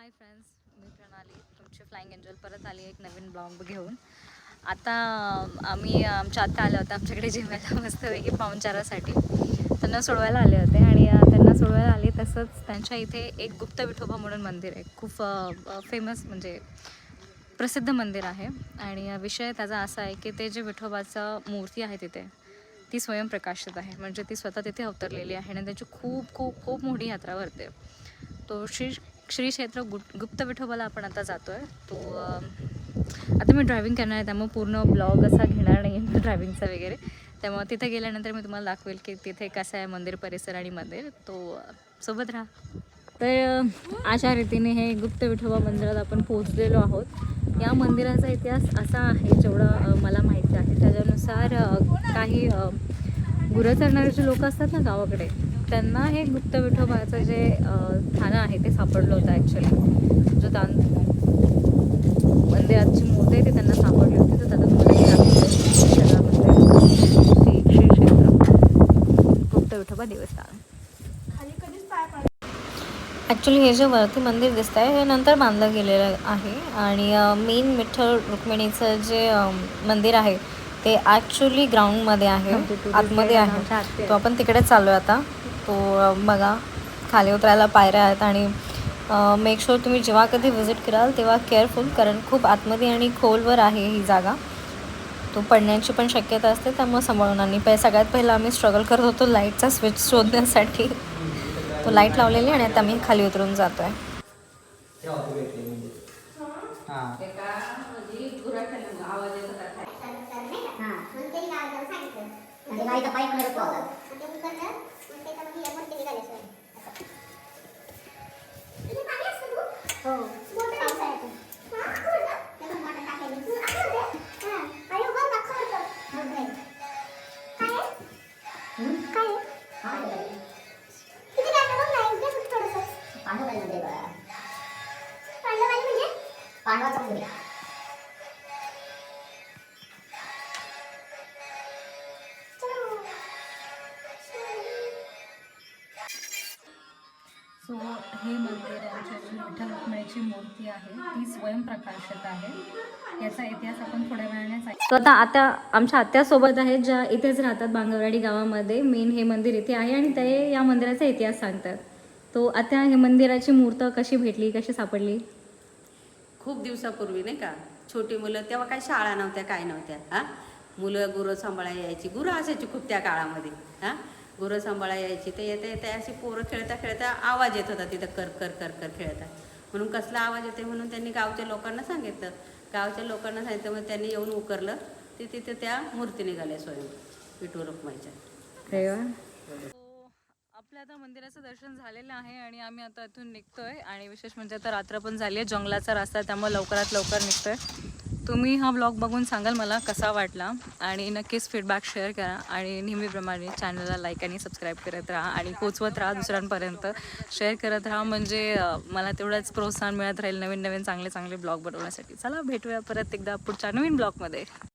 Hi friends, मी प्रणाली तुमची flying angel परत आली एक नवीन ब्लॉग घेऊन. आता आम्ही आमच्या आत्या आल्या होत्या आमच्याकडे जेवायला मस्तपैकी पाहुणचारासाठी. त्यांना सोडवायला आले होते आणि त्यांना सोडवायला आले तसंच त्यांच्या इथे एक गुप्त विठोबा म्हणून मंदिर आहे. खूप फेमस म्हणजे प्रसिद्ध मंदिर आहे. आणि विषय त्याचा असा आहे की ते जे विठोबाचं मूर्ती आहे तिथे ती स्वयंप्रकाशित आहे. म्हणजे ती स्वतः तिथे अवतरलेली आहे आणि त्याची खूप खूप खूप मोठी यात्रा भरते. तो श्री क्षेत्र गुप्त विठोबाला आपण आता जातो आहे. तो आता मी ड्रायव्हिंग करणार आहे त्यामुळे पूर्ण ब्लॉग असा घेणार नाही आहे ड्रायव्हिंगचा वगैरे. त्यामुळे तिथे गेल्यानंतर मी तुम्हाला दाखवेल की तिथे कसं आहे मंदिर परिसर आणि मंदिर. तो सोबत राहा. तर अशा रीतीने हे गुप्त विठोबा मंदिरात आपण पोहोचलेलो आहोत. या मंदिराचा इतिहास असा आहे जेवढं मला माहिती आहे त्याच्यानुसार काही गुरं चरणारे जे लोक असतात ना गावाकडे त्यांना हे गुप्त विठोबाचं जे थानं आहे ते सापडलं होतं. ॲक्च्युली जो मंदिराची मूर्ती आहे ती त्यांना सापडली होती. तर त्याचा तुम्हाला श्री क्षेत्र गुप्त विठोबा देवस्थान. ॲक्च्युली हे जे वरती मंदिर दिसतं आहे हे नंतर बांधलं गेलेलं आहे. आणि मेन विठ्ठल रुक्मिणीचं जे मंदिर आहे ते ॲक्च्युली ग्राउंडमध्ये आहे, आतमध्ये आहे. तो आपण तिकडे चाललो आहे आता. तो बघा खाली उतरायला पायऱ्या आहेत. आणि मेक शुअर तुम्ही जेव्हा कधी व्हिजिट कराल तेव्हा केअरफुल, कारण खूप आतमध्ये आणि खोलवर आहे ही जागा. तो पडण्याची पण शक्यता असते त्यामुळे सांभाळून. आणि सगळ्यात पहिला आम्ही स्ट्रगल करत होतो लाईटचा स्विच शोधण्यासाठी. तो लाईट लावलेली आणि आता आम्ही खाली उतरून जातो आहे. सो हे मंदिर जी विठ्ठल रुक्मिणीची मूर्ती आहे ती स्वयंप्रकाशित आहे. याचा इतिहास आपण थोड्या वेळाने तो आता आमच्या आत्यासोबत आहेत ज्या इथेच राहतात बांगरवाडी गावामध्ये. मेन हे मंदिर इथे आहे आणि ते या मंदिराचा इतिहास सांगतात. तो आता हे मंदिराची मूर्त कशी भेटली, कशी सापडली? खूप दिवसापूर्वी नाही का, छोटी मुलं तेव्हा काही शाळा नव्हत्या, काय नव्हत्या. मुलं गुरं सांभाळायला यायची. गुरं असायची खूप त्या काळामध्ये. गुरं सांभाळायला यायची. ते येता येता अशी पोरं खेळता खेळता आवाज येत होता तिथं, कर कर कर कर खेळता. म्हणून कसला आवाज येते म्हणून त्यांनी गावच्या लोकांना सांगितलं. गावच्या लोकांना सांगितलं मग त्यांनी येऊन उकरलं. ते तिथे त्या मूर्ती निघाल्या स्वयं विठू रुक्माईच्या. आपल्या आता मंदिराचं दर्शन झालेलं आहे आणि आम्ही आता इथून निघतोय. आणि विशेष म्हणजे आता रात्र पण झाली आहे, जंगलाचा रस्ता त्यामुळे लवकरात लवकर निघतोय. तुम्ही हा ब्लॉग बघून सांगाल मला कसा वाटला आणि नक्कीच फीडबॅक शेअर करा. आणि नेहमीप्रमाणे चॅनलला लाईक आणि सबस्क्राईब करत राहा आणि पोचवत राहा दुसऱ्यांपर्यंत. शेअर करत राहा म्हणजे मला तेवढंच प्रोत्साहन मिळत राहील नवीन नवीन चांगले चांगले ब्लॉग बनवण्यासाठी. चला भेटूया परत एकदा पुढच्या नवीन ब्लॉगमध्ये.